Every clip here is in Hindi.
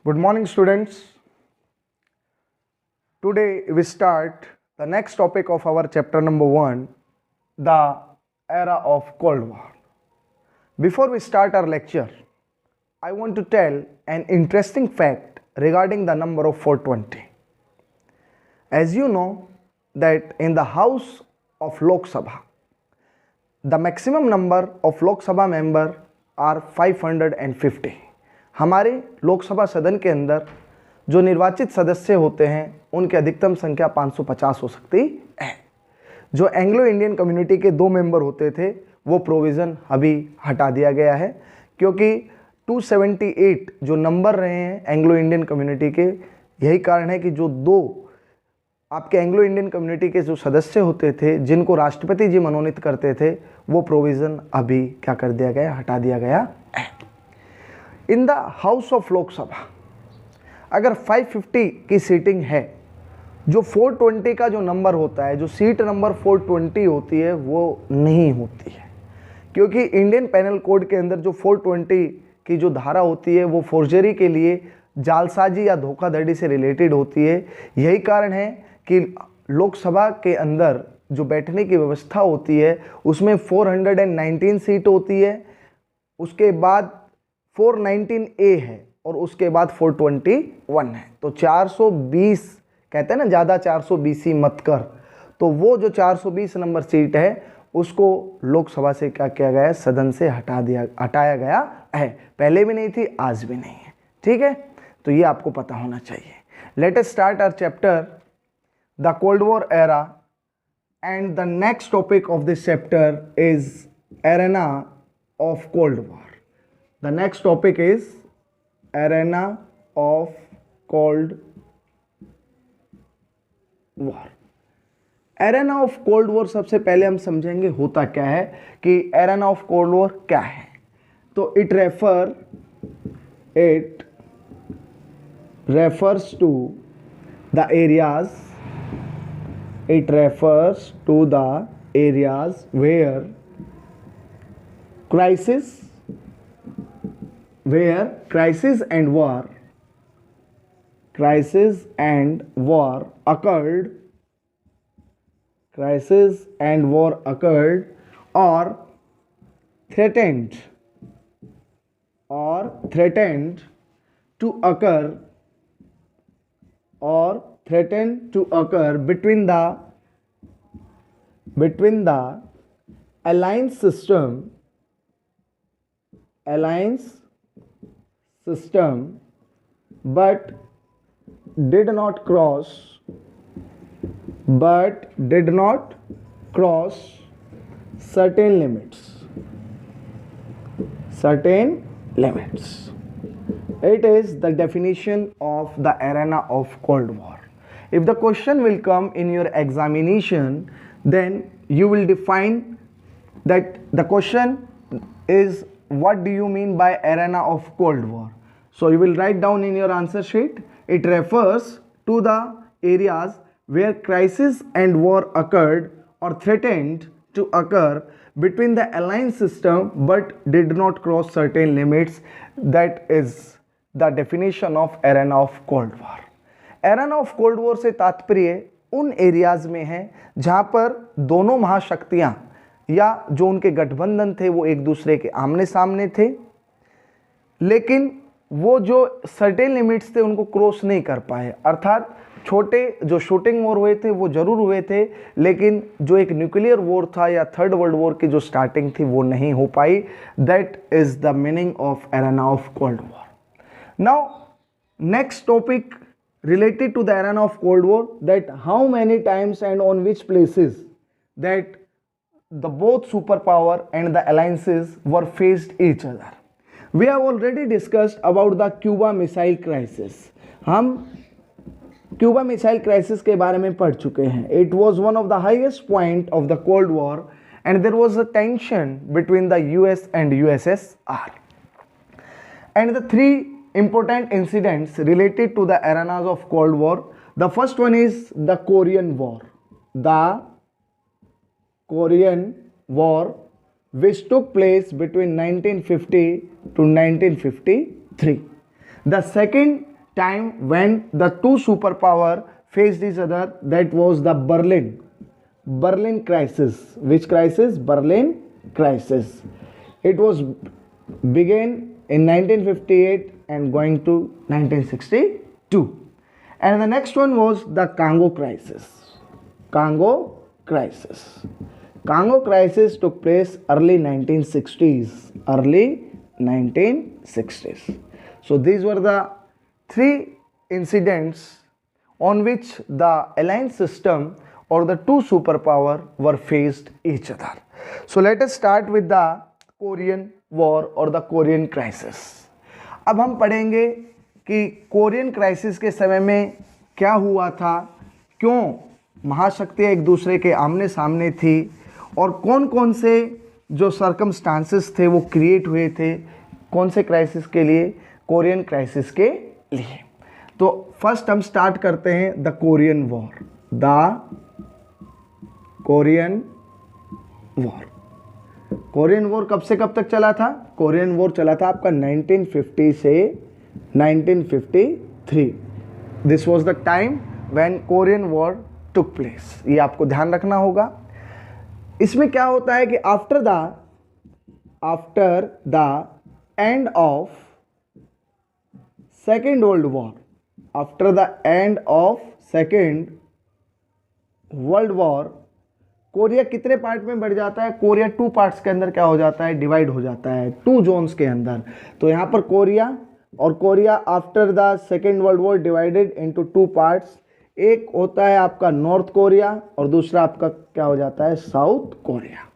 Good morning, students. Today we start the next topic of our chapter number 1, the era of Cold War. Before we start our lecture, I want to tell an interesting fact regarding the number of 420. As you know that in the house of Lok Sabha, the maximum number of Lok Sabha member are 550. हमारे लोकसभा सदन के अंदर जो निर्वाचित सदस्य होते हैं उनकी अधिकतम संख्या 550 हो सकती है। जो एंग्लो इंडियन कम्युनिटी के 2 मेंबर होते थे वो प्रोविज़न अभी हटा दिया गया है, क्योंकि 278 जो नंबर रहे हैं एंग्लो इंडियन कम्युनिटी के, यही कारण है कि जो 2 आपके एंग्लो इंडियन कम्युनिटी के जो सदस्य होते थे जिनको राष्ट्रपति जी मनोनीत करते थे वो प्रोविज़न अभी क्या कर दिया गया, हटा दिया गया है। In the house of Lok Sabha अगर 550 की सीटिंग है, जो 420 का जो नंबर होता है, जो सीट नंबर 420 होती है वो नहीं होती है, क्योंकि इंडियन पैनल कोड के अंदर जो 420 की जो धारा होती है वो फोर्जरी के लिए जालसाजी या धोखाधड़ी से रिलेटेड होती है। यही कारण है कि लोकसभा के अंदर जो बैठने की व्यवस्था होती है उसमें 419 सीट होती है, उसके बाद 419A है और उसके बाद 421 है। तो 420 कहते हैं ना, ज़्यादा 420 मत कर, तो वो जो 420 नंबर सीट है उसको लोकसभा से क्या किया गया है, सदन से हटाया गया है। पहले भी नहीं थी, आज भी नहीं है। ठीक है, तो ये आपको पता होना चाहिए। Let us start our chapter the cold war era, and the next topic of this chapter is arena of cold war. The next topic is arena of Cold War. Arena of Cold War सबसे पहले हम समझेंगे होता क्या है, कि Arena of Cold War क्या है। तो it refers to the areas where crisis and war occurred or threatened to occur between the alliance system but did not cross certain limits. It is the definition of the arena of Cold War. If the question will come in your examination, then you will define that the question is, what do you mean by arena of Cold War? So you will write down in your answer sheet, it refers to the areas where crisis and war occurred or threatened to occur between the alliance system but did not cross certain limits. That is the definition of arena of Cold War. Arena of Cold War से तात्पर्य उन एरियाज में है जहाँ पर दोनों महाशक्तियाँ या जो उनके गठबंधन थे वो एक दूसरे के आमने सामने थे, लेकिन वो जो सर्टेन लिमिट्स थे उनको क्रॉस नहीं कर पाए। अर्थात छोटे जो शूटिंग वॉर हुए थे वो जरूर हुए थे, लेकिन जो एक न्यूक्लियर वॉर था या थर्ड वर्ल्ड वॉर की जो स्टार्टिंग थी वो नहीं हो पाई। That is the meaning of arena of cold war. Now next topic related to the arena of Cold War, that how many times and on which places that the both superpower and the alliances were faced each other. We have already discussed about the Cuba Missile Crisis. हम क्यूबा मिसाइल क्राइसिस के बारे में पढ़ चुके हैं. It was one of the highest point of the Cold War and there was a tension between the US and USSR. And the three important incidents related to the arenas of Cold War. The first one is the Korean War. The Korean War, which took place between 1950 to 1953. The second time when the two superpower faced each other, that was the Berlin crisis. Which crisis? Berlin crisis. It was began in 1958 and going to 1962. And the next one was the Congo crisis. Congo crisis. Congo crisis took place early 1960s. Early 1960s. So these were the three incidents on which the alliance system or the two superpower were faced each other. So let us start with the Korean War or the Korean crisis. अब हम पढ़ेंगे कि कोरियन क्राइसिस के समय में क्या हुआ था, क्यों महाशक्तियाँ एक दूसरे के आमने सामने थी और कौन कौन से जो सर्कमस्टांसेस थे वो क्रिएट हुए थे कौन से क्राइसिस के लिए, कोरियन क्राइसिस के लिए। तो फर्स्ट हम स्टार्ट करते हैं the Korean war. The Korean war. Korean war कब से कब तक चला था? कोरियन वॉर चला था आपका 1950 से 1953। This was the time when Korean war took place. ये आपको ध्यान रखना होगा। इसमें क्या होता है कि after the end of second world war, after the end of second world war Korea कितने पार्ट में बढ़ जाता है? कोरिया टू पार्ट्स के अंदर क्या हो जाता है? डिवाइड हो जाता है, टू जोन्स के अंदर। तो यहाँ पर Korea after the second world war divided into two parts. एक होता है आपका नॉर्थ कोरिया और दूसरा आपका क्या हो जाता है? South Korea.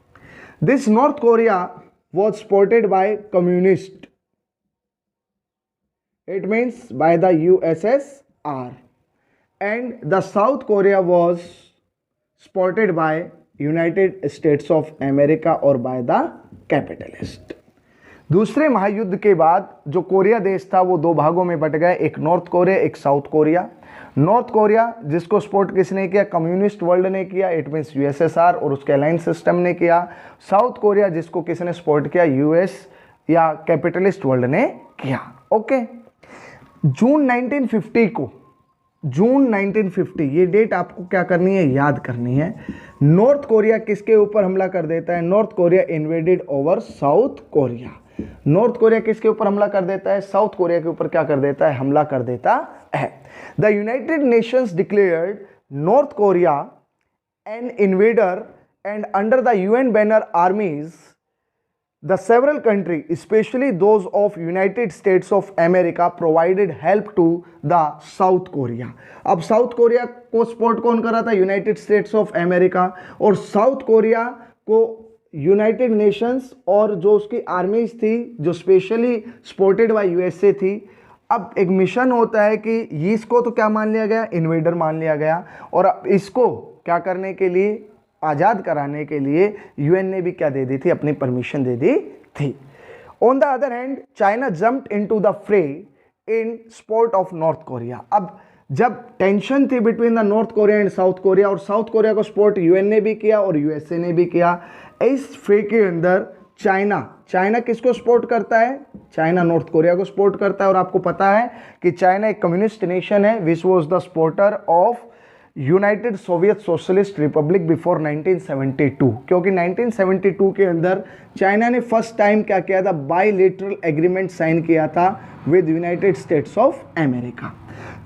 This north Korea was supported by communist, it means by the USSR, and the south Korea was supported by United states of America और बाय द कैपिटलिस्ट। दूसरे महायुद्ध के बाद जो कोरिया देश था वो दो भागों में बट गए, एक नॉर्थ कोरिया, एक साउथ कोरिया। नॉर्थ कोरिया जिसको सपोर्ट किसने किया? कम्युनिस्ट वर्ल्ड ने किया, इट मीन्स USSR और उसके अलायंस सिस्टम ने किया। साउथ कोरिया जिसको किसने सपोर्ट किया? US या कैपिटलिस्ट वर्ल्ड ने किया। ओके, जून 1950 ये डेट आपको क्या करनी है? याद करनी है। नॉर्थ कोरिया किसके ऊपर हमला कर देता है? North Korea invaded over south Korea. North Korea किसके ऊपर हमला कर देता है? साउथ कोरिया के ऊपर क्या कर देता है? हमला कर देता है। The United Nations declared North Korea an invader and under the UN banner armies the several countries, especially those of United States of America, provided help to the South Korea. अब साउथ कोरिया को सपोर्ट कौन कर रहा था? United states of America. और साउथ कोरिया को यूनाइटेड नेशंस और जो उसकी आर्मीज थी जो स्पेशली सपोर्टेड बाय USA थी। अब एक मिशन होता है कि इसको तो क्या मान लिया गया? इन्वेडर मान लिया गया। और अब इसको क्या करने के लिए, आज़ाद कराने के लिए UN ने भी क्या दे दी थी? अपनी परमिशन दे दी थी। On the other hand China jumped into the फ्रे इन सपोर्ट ऑफ नॉर्थ कोरिया। अब जब टेंशन थी between the north Korea and south Korea और साउथ कोरिया को सपोर्ट UN ने भी किया और USA ने भी किया, इस फ्रे के अंदर चाइना किसको सपोर्ट करता है? चाइना नॉर्थ कोरिया को सपोर्ट करता है। और आपको पता है कि चाइना एक कम्युनिस्ट नेशन है which was the supporter of United Soviet socialist Republic before 1972, क्योंकि 1972 के अंदर चाइना ने फर्स्ट टाइम क्या किया था? बायलैटरल एग्रीमेंट साइन किया था with United states of America.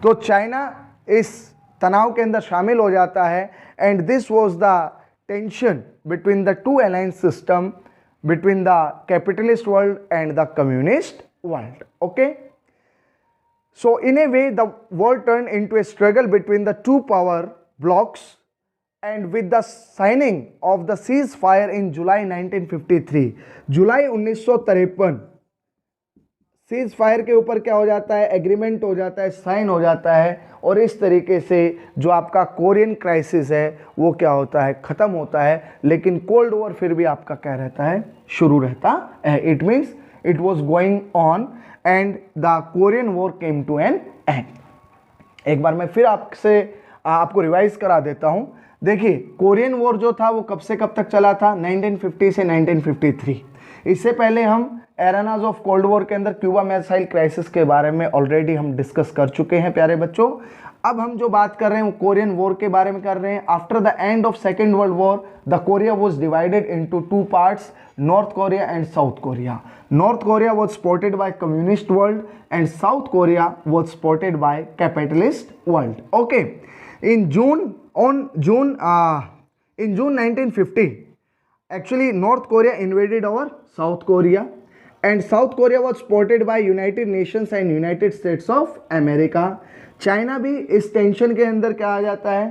तो चाइना इस तनाव के अंदर शामिल हो जाता है and this was the tension between the two alliance system between the capitalist world and the communist world. Okay, so in a way the war turned into a struggle between the two power blocks, and with the signing of the ceasefire in July 1953, July 1953 cease fire के ऊपर क्या हो जाता है? एग्रीमेंट हो जाता है, साइन हो जाता है। और इस तरीके से जो आपका कोरियन क्राइसिस है वो क्या होता है? ख़त्म होता है। लेकिन कोल्ड वॉर फिर भी आपका क्या रहता है? शुरू रहता है। It means it was going on and the Korean war came to an end. एक बार मैं फिर आपको रिवाइज करा देता हूं। देखिए, कोरियन वॉर जो था वो कब से कब तक चला था? 1950 से 1953। इससे पहले हम एरानाज ऑफ कोल्ड वॉर के अंदर क्यूबा मिसाइल क्राइसिस के बारे में ऑलरेडी हम डिस्कस कर चुके हैं प्यारे बच्चों। अब हम जो बात कर रहे हैं वो कोरियन वॉर के बारे में कर रहे हैं। After the end of second world war the Korea was divided into two parts, north Korea and south Korea. North Korea was supported by communist world and south Korea was supported by capitalist world. Okay, in June 1950 actually North Korea invaded our South Korea and South Korea was supported by United Nations and United States of America। China भी इस टेंशन के अंदर क्या आ जाता है,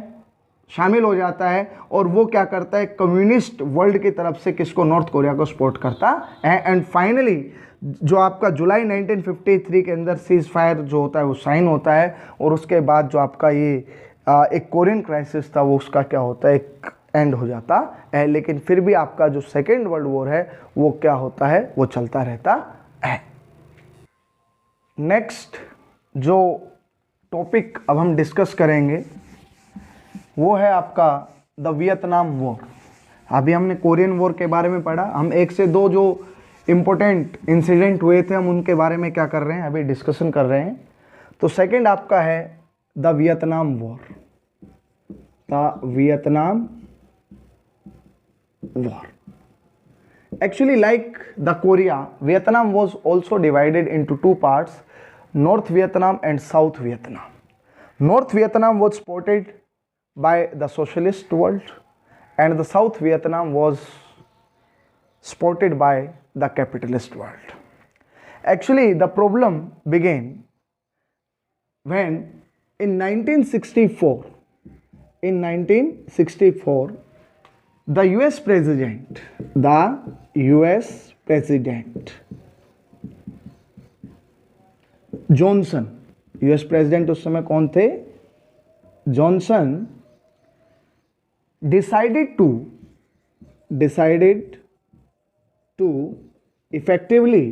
शामिल हो जाता है और वो क्या करता है, कम्युनिस्ट वर्ल्ड की तरफ से किसको, नॉर्थ कोरिया को सपोर्ट करता है। एंड फाइनली जो आपका जुलाई 1953 के अंदर सीज फायर जो होता है वो साइन होता है और उसके बाद जो आपका ये एक कोरियन क्राइसिस था वो उसका क्या होता है, एक एंड हो जाता है। लेकिन फिर भी आपका जो सेकेंड वर्ल्ड वॉर है वो क्या होता है, वो चलता रहता है। नेक्स्ट जो टॉपिक अब हम डिस्कस करेंगे वो है आपका द वियतनाम वॉर। अभी हमने कोरियन वॉर के बारे में पढ़ा, हम एक से दो जो इम्पोर्टेंट इंसिडेंट हुए थे हम उनके बारे में क्या कर रहे हैं, अभी डिस्कशन कर रहे हैं। तो सेकंड आपका है the Vietnam war, the Vietnam war. Actually, like the Korea, Vietnam was also divided into two parts, North Vietnam and South Vietnam. North Vietnam was supported by the socialist world and the South Vietnam was supported by the capitalist world. Actually, the problem began when in 1964, the US president Johnson, US president उस समय कौन थे, Johnson, decided to effectively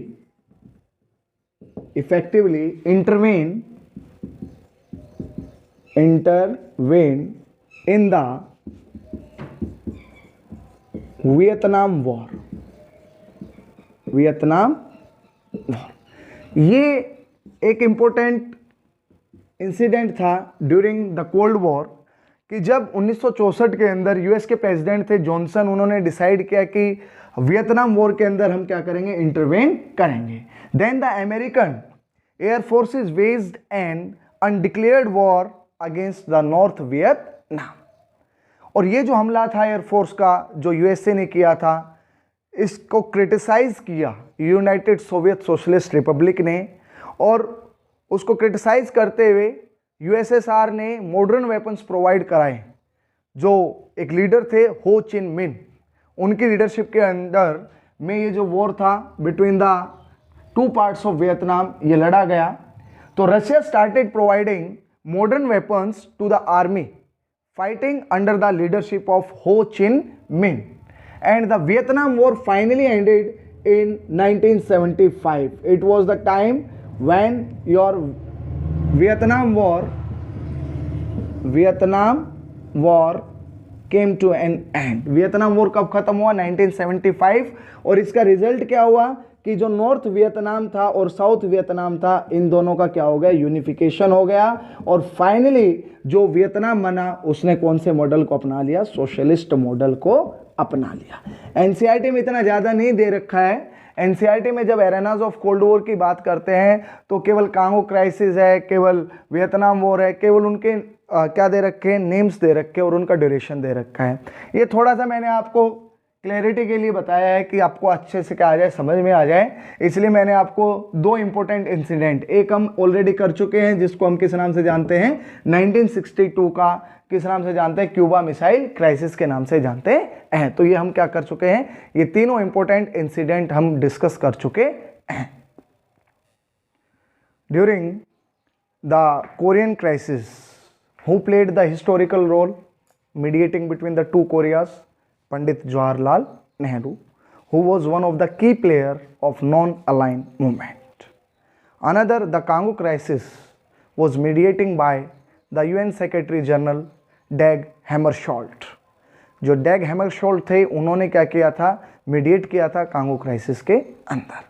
intervene in the Vietnam war. ये एक इम्पोर्टेंट इंसिडेंट था ड्यूरिंग द कोल्ड वॉर कि जब 1964 के अंदर यूएस के प्रेसिडेंट थे जॉनसन, उन्होंने डिसाइड किया कि वियतनाम वॉर के अंदर हम क्या करेंगे, इंटरवेन करेंगे। Then the American air forces waged an undeclared war against the North Vietnam. और ये जो हमला था एयरफोर्स का जो यूएसए ने किया था, इसको क्रिटिसाइज किया यूनाइटेड सोवियत सोशलिस्ट रिपब्लिक ने, और उसको क्रिटिसाइज करते हुए यूएसएसआर ने मॉडर्न वेपन्स प्रोवाइड कराए। जो एक लीडर थे हो चिन मिन, उनकी लीडरशिप के अंडर में ये जो वॉर था between the two parts of Vietnam, ये लड़ा गया। तो Russia started providing modern weapons to the army fighting under the leadership of Ho Chi Minh, and the Vietnam War finally ended in 1975. It was the time when your Vietnam War came to an end. Vietnam war कब खत्म हुआ, 1975। और इसका रिजल्ट क्या हुआ कि जो नॉर्थ वियतनाम था और साउथ वियतनाम था, इन दोनों का क्या हो गया, यूनिफिकेशन हो गया। और फाइनली जो वियतनाम बना उसने कौन से मॉडल को अपना लिया, सोशलिस्ट मॉडल को अपना लिया। एनसीईआरटी में इतना ज़्यादा नहीं दे रखा है। एनसीईआरटी में जब एरेनाज ऑफ कोल्ड वॉर की बात करते हैं तो केवल कांगो क्राइसिस है, केवल वियतनाम वॉर है, केवल उनके क्या दे रखे हैं, नेम्स दे रखे हैं और उनका ड्यूरेशन दे रखा है। ये थोड़ा सा मैंने आपको क्लैरिटी के लिए बताया है कि आपको अच्छे से क्या आ जाए, समझ में आ जाए, इसलिए मैंने आपको दो इंपॉर्टेंट इंसिडेंट, एक हम ऑलरेडी कर चुके हैं जिसको हम किस नाम से जानते हैं, 1962 का किस नाम से जानते हैं, क्यूबा मिसाइल क्राइसिस के नाम से जानते हैं। तो ये हम क्या कर चुके हैं, ये तीनों इंपॉर्टेंट इंसिडेंट हम डिस्कस कर चुके हैं। During the Korean crisis, who played the historical role mediating between the two Koreas? Pandit Jawaharlal Nehru, who was one of the key player of non-aligned movement. Another, the Congo crisis was mediating by the UN Secretary General Dag Hammarskjöld. जो डैग हैमरशोल्ड थे उन्होंने क्या किया था, मीडिएट किया था कांगो क्राइसिस के अंदर।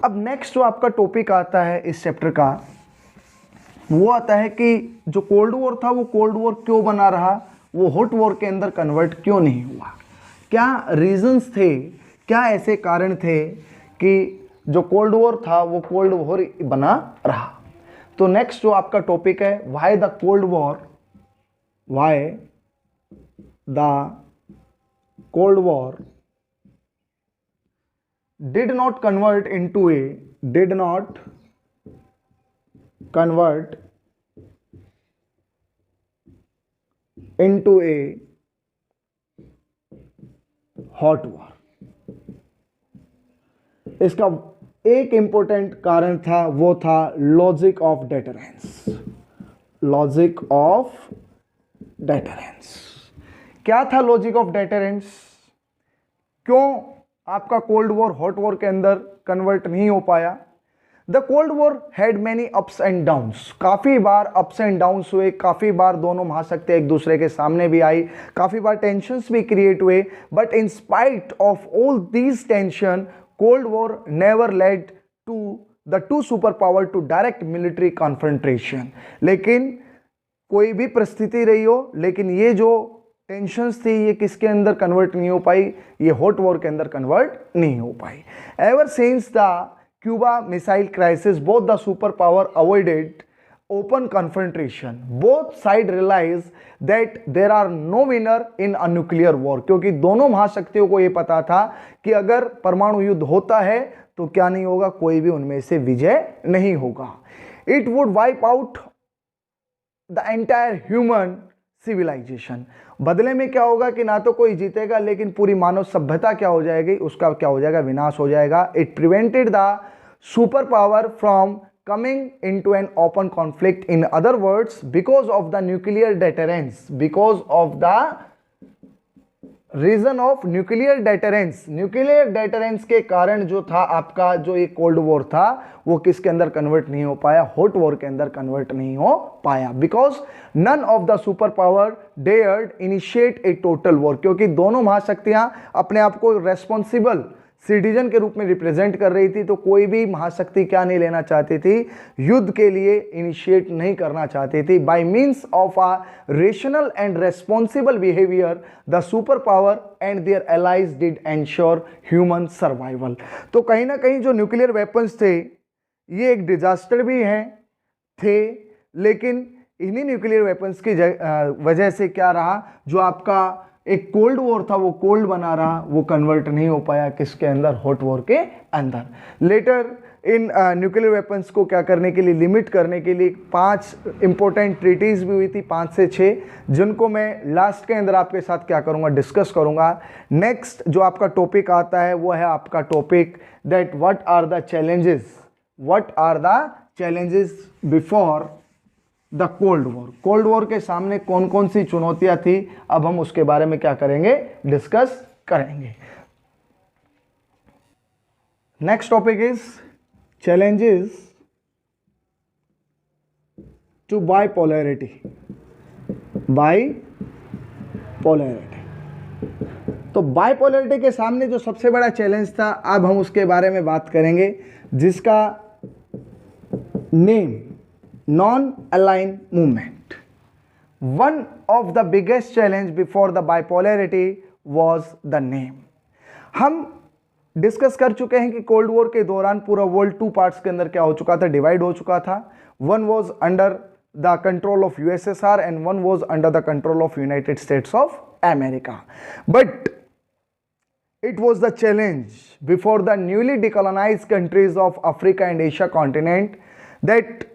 अब नेक्स्ट जो आपका टॉपिक आता है इस चैप्टर का, वो आता है कि जो कोल्ड वॉर था वो कोल्ड वॉर क्यों बना रहा, वो हॉट वॉर के अंदर कन्वर्ट क्यों नहीं हुआ, क्या रीजंस थे, क्या ऐसे कारण थे कि जो कोल्ड वॉर था वो कोल्ड वॉर बना रहा। तो नेक्स्ट जो आपका टॉपिक है, why the cold war, why the cold war did not convert into a hot war. इसका एक इंपॉर्टेंट कारण था, वो था logic of deterrence. Logic of deterrence क्या था? लॉजिक ऑफ डेटरेंस, क्यों आपका कोल्ड वॉर हॉट वॉर के अंदर कन्वर्ट नहीं हो पाया? The cold war had many ups and downs, काफी बार अप्स एंड डाउन्स हुए, काफी बार दोनों महाशक्तियां एक दूसरे के सामने भी आई, काफी बार टेंशंस भी क्रिएट हुए, but in spite of all these tension cold war never led to the two super power to direct military confrontation. लेकिन कोई भी परिस्थिति रही हो, लेकिन ये जो टेंशंस थी ये किसके अंदर कन्वर्ट नहीं हो पाई, ये हॉट वॉर के अंदर कन्वर्ट नहीं हो पाई। Ever since the Cuba missile crisis, both the superpower avoided open confrontation. Both sides realized that there are no winner in a nuclear war. क्योंकि दोनों महाशक्तियों को ये पता था कि अगर परमाणु युद्ध होता है तो क्या नहीं होगा, कोई भी उनमें से विजय नहीं होगा। It would wipe out the entire human civilization. बदले में क्या होगा कि ना तो कोई जीतेगा, लेकिन पूरी मानव सभ्यता क्या हो जाएगी, उसका क्या हो जाएगा, विनाश हो जाएगा। It prevented the super power from coming into an open conflict. In other words, because of the nuclear deterrence, because of the reason of nuclear deterrence, nuclear deterrence के कारण जो था आपका जो ये कोल्ड वॉर था वो किसके अंदर कन्वर्ट नहीं हो पाया, हॉट वॉर के अंदर कन्वर्ट नहीं हो पाया। Because none of the super power dared initiate a total war, क्योंकि दोनों महाशक्तियां अपने आप को रेस्पॉन्सिबल सिटीजन के रूप में रिप्रेजेंट कर रही थी, तो कोई भी महाशक्ति क्या नहीं लेना चाहती थी, युद्ध के लिए इनिशिएट नहीं करना चाहती थी। By means of a rational and responsible behaviour the super power and their allies did ensure human survival. तो कहीं ना कहीं जो न्यूक्लियर वेपन्स थे ये एक डिजास्टर भी हैं थे, लेकिन इन्हीं न्यूक्लियर वेपन्स की वजह से क्या रहा, जो आपका एक कोल्ड वॉर था वो कोल्ड बना रहा, वो कन्वर्ट नहीं हो पाया किसके अंदर, हॉट वॉर के अंदर। लेटर इन न्यूक्लियर वेपन्स को क्या करने के लिए, लिमिट करने के लिए 5 इंपॉर्टेंट ट्रीटीज भी हुई थी, 5 से 6, जिनको मैं लास्ट के अंदर आपके साथ क्या करूंगा, डिस्कस करूंगा। नेक्स्ट जो आपका टॉपिक आता है वो है आपका topic that what are the challenges, what are the challenges before the cold war. Cold war के सामने कौन कौन सी चुनौतियां थी, अब हम उसके बारे में क्या करेंगे, डिस्कस करेंगे। Next topic is challenges to bipolarity. Bipolarity, तो बाइपोलैरिटी के सामने जो सबसे बड़ा चैलेंज था, अब हम उसके बारे में बात करेंगे, जिसका name non-aligned movement. One of the biggest challenge before the bipolarity was the name. हम डिस्कस कर चुके हैं कि कोल्ड वॉर के दौरान पूरा वर्ल्ड 2 पार्ट्स के अंदर क्या हो चुका था, डिवाइड हो चुका था। One was under the control of USSR and one was under the control of United states of America. But it was the challenge before the newly decolonized countries of Africa and Asia continent that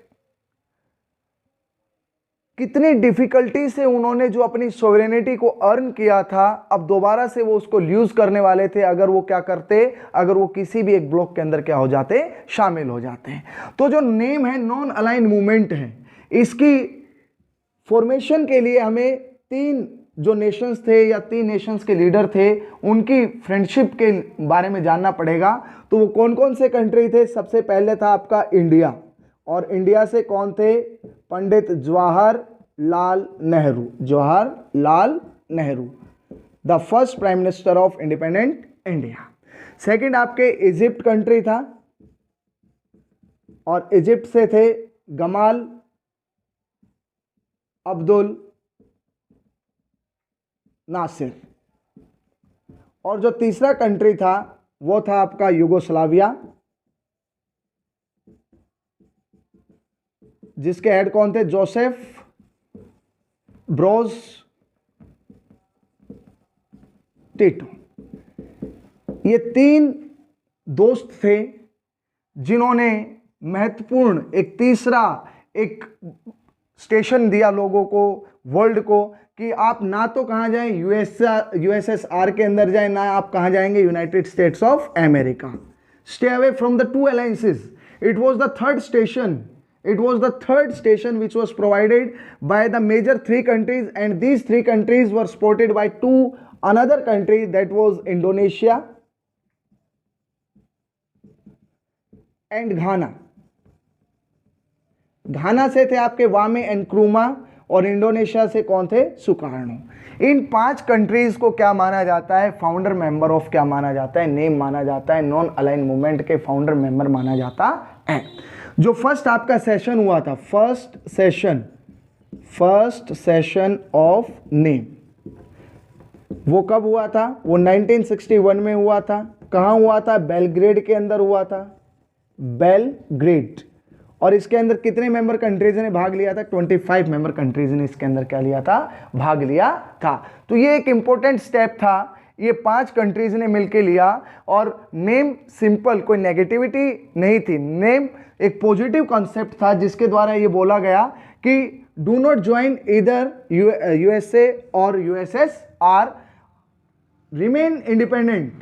कितनी डिफिकल्टी से उन्होंने जो अपनी सोवरेनिटी को अर्न किया था, अब दोबारा से वो उसको लूज करने वाले थे अगर वो क्या करते, अगर वो किसी भी एक ब्लॉक के अंदर क्या हो जाते, शामिल हो जाते हैं। तो जो नेम है नॉन अलाइन मूवमेंट है, इसकी फॉर्मेशन के लिए हमें 3 जो नेशंस थे या 3 नेशंस के लीडर थे उनकी फ्रेंडशिप के बारे में जानना पड़ेगा। तो वो कौन कौन से कंट्री थे? सबसे पहले था आपका इंडिया, और इंडिया से कौन थे? Pandit Jawaharlal Nehru, Jawaharlal Nehru. The first prime minister of independent India. Second आपके इजिप्ट कंट्री था और इजिप्ट से थे गमाल अब्दुल नासिर। और जो तीसरा कंट्री था वो था आपका यूगोस्लाविया, जिसके हेड कौन थे? Joseph Broz Tito. ये तीन दोस्त थे जिन्होंने महत्वपूर्ण एक तीसरा एक स्टेशन दिया लोगों को, वर्ल्ड को, कि आप ना तो कहां जाएं यूएसएसआर के अंदर जाएं, ना आप कहां जाएंगे United states of America. Stay away from the to alliances. It was the third station. It was the third station which was provided by the major three countries, and these three countries were supported by another country, that was Indonesia and Ghana. घाना से थे आपके वामे एंड क्रूमा और इंडोनेशिया से कौन थे? सुकार्नो। इन 5 कंट्रीज को क्या माना जाता है? फाउंडर मेंबर ऑफ क्या माना जाता है? नेम माना जाता है, नॉन अलाइन मूवमेंट के फाउंडर मेंबर माना जाता है। जो फर्स्ट आपका सेशन हुआ था, फर्स्ट सेशन ऑफ नेम, वो कब हुआ था? वो 1961 में हुआ था। कहां हुआ था? बेलग्रेड के अंदर हुआ था, बेलग्रेड। और इसके अंदर कितने मेंबर कंट्रीज ने भाग लिया था? 25 मेंबर कंट्रीज ने इसके अंदर क्या लिया था? भाग लिया था। तो ये एक इंपॉर्टेंट स्टेप था, ये 5 कंट्रीज ने मिलकर लिया। और नेम सिंपल, कोई नेगेटिविटी नहीं थी। नेम एक पॉजिटिव कॉन्सेप्ट था जिसके द्वारा ये बोला गया कि डू नॉट ज्वाइन इधर यूएसए और USSR, remain independent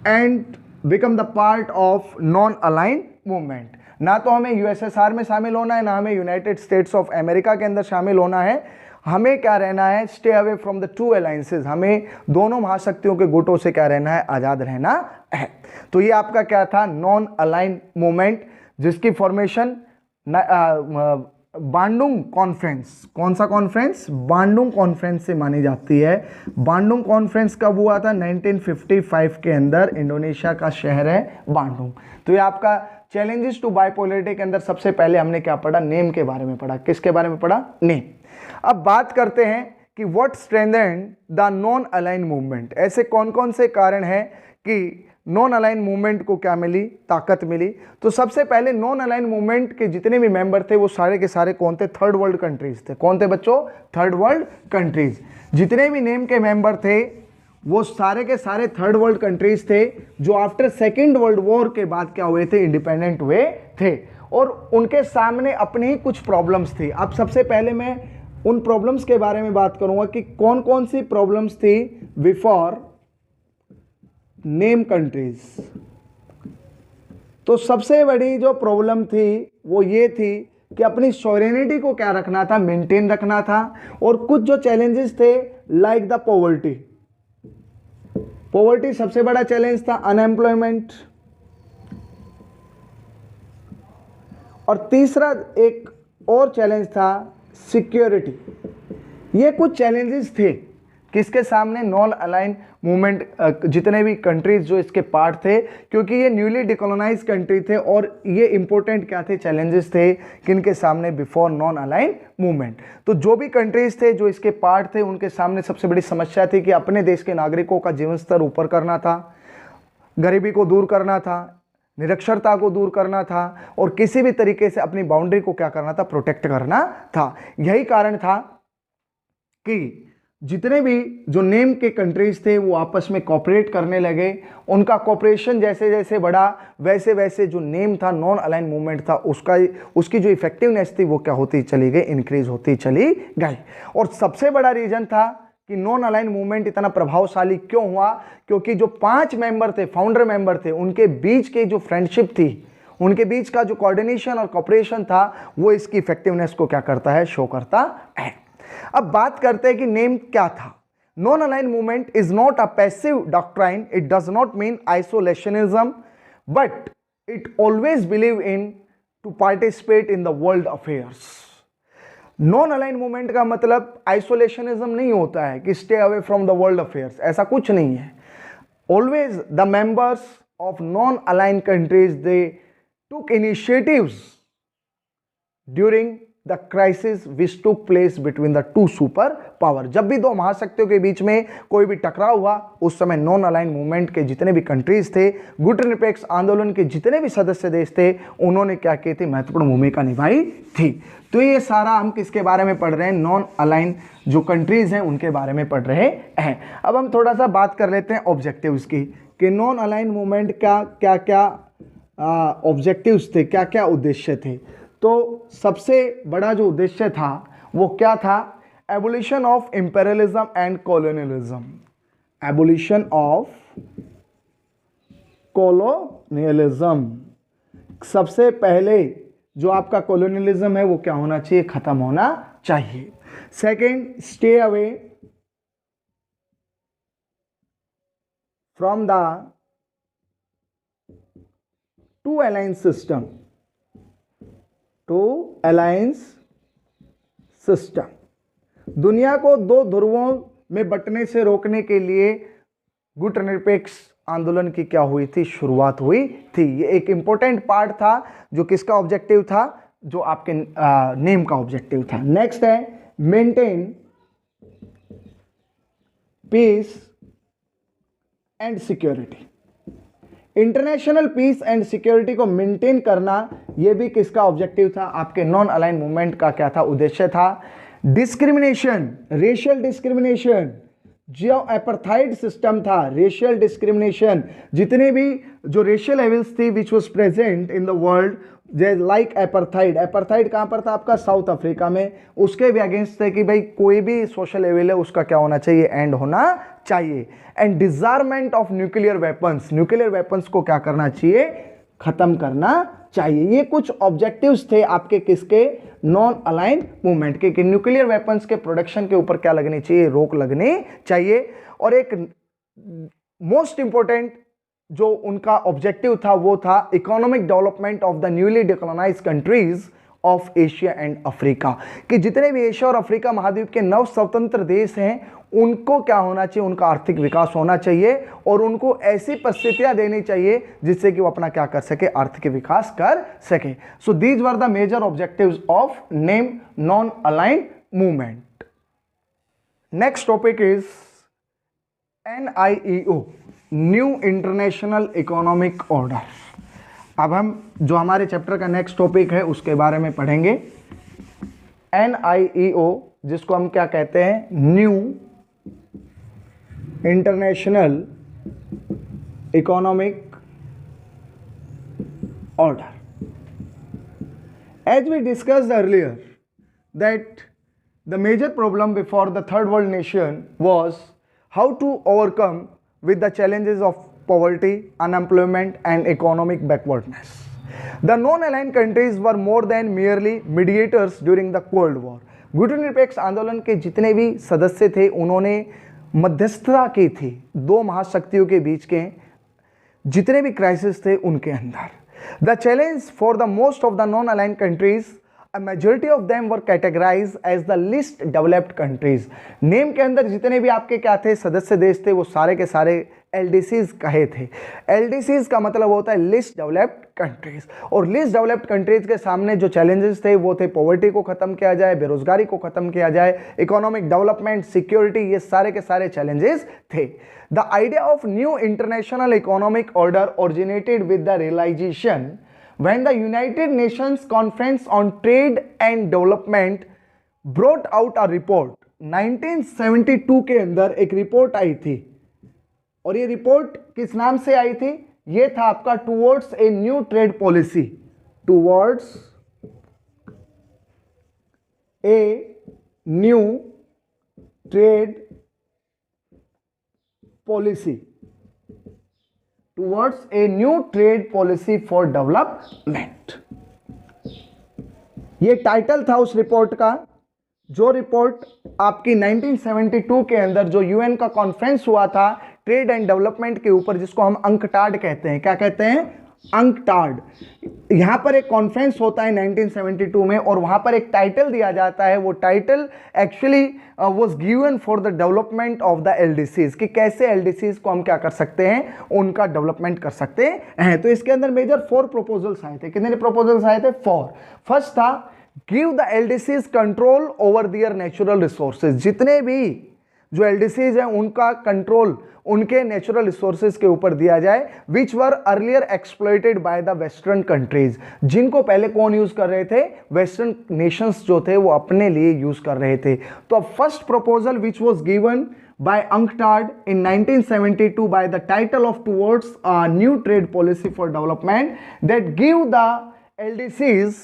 and become the part of non align movement. ना तो हमें यूएसएसआर में शामिल होना है, ना हमें यूनाइटेड स्टेट्स ऑफ अमेरिका के अंदर शामिल होना है। हमें क्या रहना है? Stay away from the to alliances. हमें दोनों महाशक्तियों के गुटों से क्या रहना है? आजाद रहना है। तो ये आपका क्या था? नॉन अलाइन मूवमेंट, जिसकी फॉर्मेशन बांडुंग कॉन्फ्रेंस, कौन सा कॉन्फ्रेंस? बांडुंग कॉन्फ्रेंस से मानी जाती है। बांडुंग कॉन्फ्रेंस कब हुआ था? 1955 के अंदर। इंडोनेशिया का शहर है बांडुंग। तो ये आपका चैलेंजेस टू बाइपोलैरिटी के अंदर सबसे पहले हमने क्या पढ़ा? नेम के बारे में पढ़ा। किसके बारे में पढ़ा? नेम। अब बात करते हैं कि what strengthened the non align movement. ऐसे कौन कौन से कारण हैं कि नॉन अलाइन मूवमेंट को क्या मिली? ताकत मिली। तो सबसे पहले नॉन अलाइन मूवमेंट के जितने भी मेंबर थे वो सारे के सारे कौन थे? थर्ड वर्ल्ड कंट्रीज थे। कौन थे बच्चों? Third world countries. जितने भी नेम के मेंबर थे वो सारे के सारे थर्ड वर्ल्ड कंट्रीज थे, जो आफ्टर सेकेंड वर्ल्ड वॉर के बाद क्या हुए थे? इंडिपेंडेंट हुए थे। और उनके सामने अपनी ही कुछ प्रॉब्लम्स थी। अब सबसे पहले मैं उन प्रॉब्लम्स के बारे में बात करूंगा कि कौन कौन सी प्रॉब्लम्स थी बिफोर नेम कंट्रीज। तो सबसे बड़ी जो प्रॉब्लम थी वो ये थी कि अपनी सॉवरेनिटी को क्या रखना था? मेंटेन रखना था। और कुछ जो चैलेंजेस थे, लाइक द पॉवर्टी सबसे बड़ा चैलेंज था, अनएम्प्लॉयमेंट। और तीसरा एक और चैलेंज था सिक्योरिटी। ये कुछ चैलेंजेस थे किसके सामने? नॉन अलाइन मूवमेंट, जितने भी कंट्रीज जो इसके पार्ट थे, क्योंकि ये न्यूली डिकोलोनाइज कंट्री थे। और ये इंपॉर्टेंट क्या थे? चैलेंजेस थे किनके सामने? Before non align movement. तो जो भी कंट्रीज थे जो इसके पार्ट थे, उनके सामने सबसे बड़ी समस्या थी कि अपने देश के नागरिकों का जीवन स्तर ऊपर करना था, गरीबी को दूर करना था, निरक्षरता को दूर करना था, और किसी भी तरीके से अपनी बाउंड्री को क्या करना था? प्रोटेक्ट करना था। यही कारण था कि जितने भी जो नेम के कंट्रीज थे वो आपस में कोऑपरेट करने लगे। उनका कोऑपरेशन जैसे जैसे बढ़ा वैसे वैसे जो नेम था, नॉन अलाइन मूवमेंट था, उसकी जो इफेक्टिवनेस थी वो क्या होती चली गई? इंक्रीज होती चली गई। और सबसे बड़ा रीजन था कि नॉन अलाइन मूवमेंट इतना प्रभावशाली क्यों हुआ? क्योंकि जो 5 मेंबर थे, फाउंडर मेंबर थे, उनके बीच के जो फ्रेंडशिप थी, उनके बीच का जो कोऑर्डिनेशन और कोऑपरेशन था, वो इसकी इफेक्टिवनेस को क्या करता है? शो करता है। अब बात करते हैं कि नेम क्या था। Non align movement is not a passive doctrine, it does not mean isolationism, but it always believe in to participate in the world affairs. Non align movement का मतलब आइसोलेशनिज्म नहीं होता है कि stay away from the world affairs, ऐसा कुछ नहीं है. Always the members of non align countries they took initiatives during the crisis which took place between the two super power. जब भी दो महाशक्तियों के बीच में कोई भी टकराव हुआ, उस समय नॉन अलाइन मूवमेंट के जितने भी कंट्रीज थे, गुटनिरपेक्ष आंदोलन के जितने भी सदस्य देश थे, उन्होंने क्या की थी, महत्वपूर्ण भूमिका निभाई थी. तो ये सारा हम किसके बारे में पढ़ रहे हैं, नॉन अलाइन जो कंट्रीज हैं उनके बारे में पढ़ रहे हैं. अब हम थोड़ा सा बात कर लेते हैं ऑब्जेक्टिव्स की, कि नॉन अलाइन मूवमेंट का क्या क्या ऑब्जेक्टिव्स थे, क्या क्या उद्देश्य थे. तो सबसे बड़ा जो उद्देश्य था वो क्या था, abolition of imperialism and colonialism. Abolition of colonialism, सबसे पहले जो आपका कॉलोनियलिज्म है वो क्या होना चाहिए, खत्म होना चाहिए. Second, stay away from the two alliance system, two alliance system. दुनिया को दो ध्रुवों में बंटने से रोकने के लिए गुटनिरपेक्ष आंदोलन की क्या हुई थी, शुरुआत हुई थी. ये एक इंपॉर्टेंट पार्ट था जो किसका ऑब्जेक्टिव था, जो आपके नेम का ऑब्जेक्टिव था. नेक्स्ट है maintain peace and security. International peace and security को मेंटेन करना, यह भी किसका ऑब्जेक्टिव था, आपके नॉन अलाइन मूवमेंट का क्या था, उद्देश्य था. डिस्क्रिमिनेशन, रेशियल डिस्क्रिमिनेशन, जो एपार्थाइड सिस्टम था, रेशियल डिस्क्रिमिनेशन, जितने भी जो रेशियल एविल्स थी which was present in the world, like apartheid. Apartheid कहां पर था, आपका साउथ अफ्रीका में. उसके भी अगेंस्ट थे कि भाई कोई भी सोशल एविल है उसका क्या होना चाहिए, एंड होना चाहिए. And disarmament of nuclear weapons, nuclear weapons को क्या करना चाहिए, खत्म करना चाहिए. ये कुछ ऑब्जेक्टिव्स थे आपके किसके, नॉन अलाइन मूवमेंट के, कि न्यूक्लियर वेपन्स के प्रोडक्शन के ऊपर क्या लगनी चाहिए, रोक लगनी चाहिए. और एक मोस्ट इंपॉर्टेंट जो उनका ऑब्जेक्टिव था वो था economic development of the newly decolonised countries of Asia and Africa, कि जितने भी एशिया और अफ्रीका महाद्वीप के नव स्वतंत्र देश हैं उनको क्या होना चाहिए, उनका आर्थिक विकास होना चाहिए और उनको ऐसी परिस्थितियां देनी चाहिए जिससे कि वो अपना क्या कर सके, आर्थिक विकास कर सके. So these were the major objectives of name non align movement. Next topic is NIEO, new international economic order. अब हम जो हमारे चैप्टर का नेक्स्ट टॉपिक है उसके बारे में पढ़ेंगे. NIEO, जिसको हम क्या कहते हैं, new international economic order. As we discussed earlier that the major problem before the third world nation was how to overcome with the challenges of poverty, unemployment and economic backwardness. The non-aligned countries were more than merely mediators during the Cold War. गुटनिरपेक्ष आंदोलन के जितने भी सदस्य थे उन्होंने मध्यस्थता की थी दो महाशक्तियों के बीच के जितने भी क्राइसिस थे उनके अंदर. The challenge for the most of the non-aligned countries, a majority of them were categorized as the least developed countries. Name के अंदर जितने भी आपके क्या थे, सदस्य देश थे, वो सारे के सारे LDCs कहे थे. LDCs का मतलब होता है लिस्ट डेवलप्ड कंट्रीज. और लिस्ट डेवलप्ड कंट्रीज के सामने जो चैलेंजेस थे वो थे पॉवर्टी को खत्म किया जाए, बेरोजगारी को खत्म किया जाए, इकोनॉमिक डेवलपमेंट, सिक्योरिटी, ये सारे के सारे चैलेंजेस थे. The idea of new international economic order originated with the realization when the United Nations Conference on Trade and Development brought out a report. 1972 के अंदर एक रिपोर्ट आई थी और ये रिपोर्ट किस नाम से आई थी, ये था आपका towards a new trade policy. Towards a new trade policy, towards a new trade policy for development. ये टाइटल था उस रिपोर्ट का, जो रिपोर्ट आपकी 1972 के अंदर जो यूएन का कॉन्फ्रेंस हुआ था ट्रेड एंड डेवलपमेंट के ऊपर, जिसको हम अंकटाड कहते हैं. क्या कहते हैं, अंकटाड, यहाँ पर एक कॉन्फ्रेंस होता है 1972 में और वहाँ पर एक टाइटल दिया जाता है। वो title actually was given for the development of the LDCs, कि कैसे एलडीसीज को हम क्या कर सकते हैं, उनका डेवलपमेंट कर सकते हैं। तो इसके अंदर मेजर 4 प्रपोजल्स आए थे। कितने प्रपोजल्स आए थे? 4। फर्स्ट था give the LDCs control over their natural resources, जितने भी जो एलडीसीज हैं उनका कंट्रोल उनके नेचुरल रिसोर्सेज के ऊपर दिया जाए, which were earlier exploited by the western countries, जिनको पहले कौन यूज कर रहे थे? वेस्टर्न नेशंस जो थे वो अपने लिए यूज कर रहे थे। तो first proposal which was given by UNCTAD in 1972 by the title of towards a new trade policy for development that give the LDCs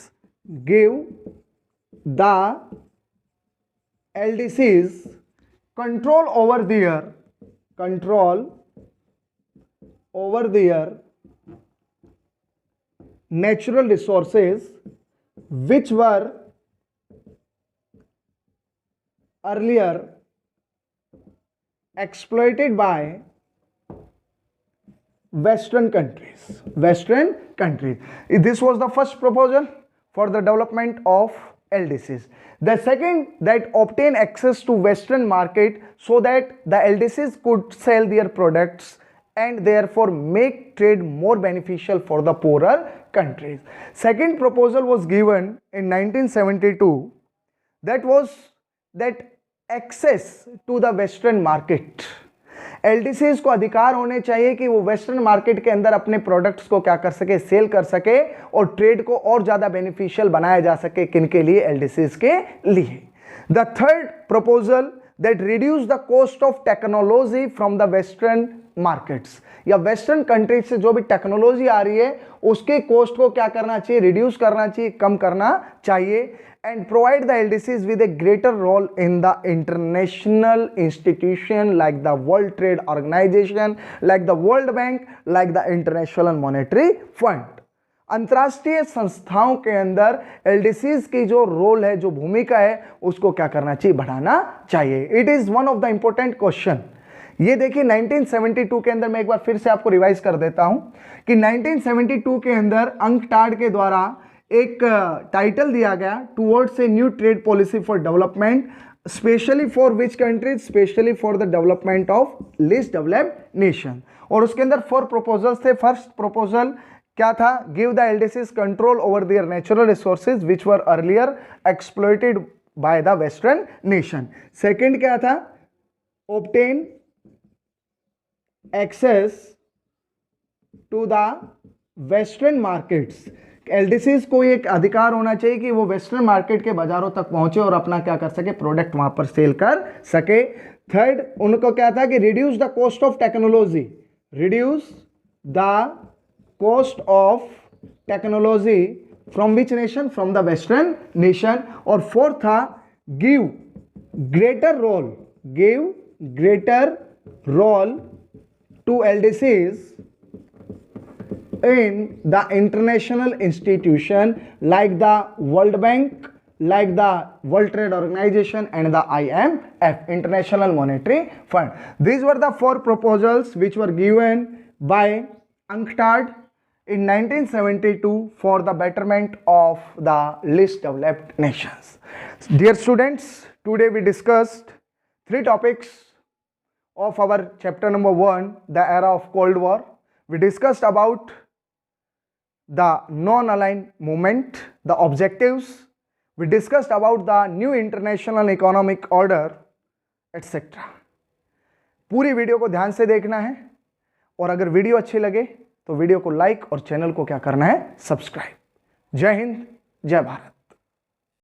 control over their natural resources which were earlier exploited by Western countries. This was the first proposal for the development of LDCs. The second, that obtain access to Western market so that the LDCs could sell their products and therefore make trade more beneficial for the poorer countries. Second proposal was given in 1972, that access to the Western market. LDCs को अधिकार होने चाहिए कि वो वेस्टर्न मार्केट के अंदर अपने प्रोडक्ट्स को क्या कर सके, सेल कर सके और ट्रेड को और ज्यादा बेनिफिशियल बनाया जा सके। किनके लिए? LDCs के लिए। The third proposal, that reduce the cost of technology from the western markets, या वेस्टर्न कंट्रीज से जो भी टेक्नोलॉजी आ रही है उसके कॉस्ट को क्या करना चाहिए? रिड्यूस करना चाहिए, कम करना चाहिए। and provide the LDCs with a greater role in the international institution like the World Trade Organization, like the World Bank, like the International Monetary Fund. अंतर्राष्ट्रीय संस्थाओं के अंदर LDCs की जो रोल है, जो भूमिका है, उसको क्या करना चाहिए? बढ़ाना चाहिए। It is one of the important question. ये देखिए 1972 के अंदर मैं एक बार फिर से आपको रिवाइज कर देता हूं कि 1972 के अंदर अंकटाड के द्वारा एक टाइटल दिया गया, towards a new trade policy for development, specially for which countries? Specially for the development of least developed nation. और उसके अंदर 4 प्रपोजल्स थे। फर्स्ट प्रपोजल क्या था? Give the LDCs control over their natural resources which were earlier exploited by the western nation. Second क्या था? Obtain access to the western markets. LDCs को एक अधिकार होना चाहिए कि वो वेस्टर्न मार्केट के बाजारों तक पहुंचे और अपना क्या कर सके? प्रोडक्ट वहां पर सेल कर सके। थर्ड, उनको क्या था कि reduce the cost of technology, reduce the cost of technology from which nation? From the western nation. और फोर्थ था give greater role to LDCs in the international institution like the World Bank, like the World Trade Organization and the IMF, International Monetary Fund. These were the 4 proposals which were given by UNCTAD in 1972 for the betterment of the least developed nations. Dear students, today we discussed 3 topics of our chapter number 1, the era of Cold War. We discussed about the non-aligned movement, the objectives. We discussed about the new international economic order, etc. पूरी वीडियो को ध्यान से देखना है और अगर वीडियो अच्छी लगे तो वीडियो को लाइक और चैनल को क्या करना है? सब्सक्राइब। जय हिंद, जय भारत।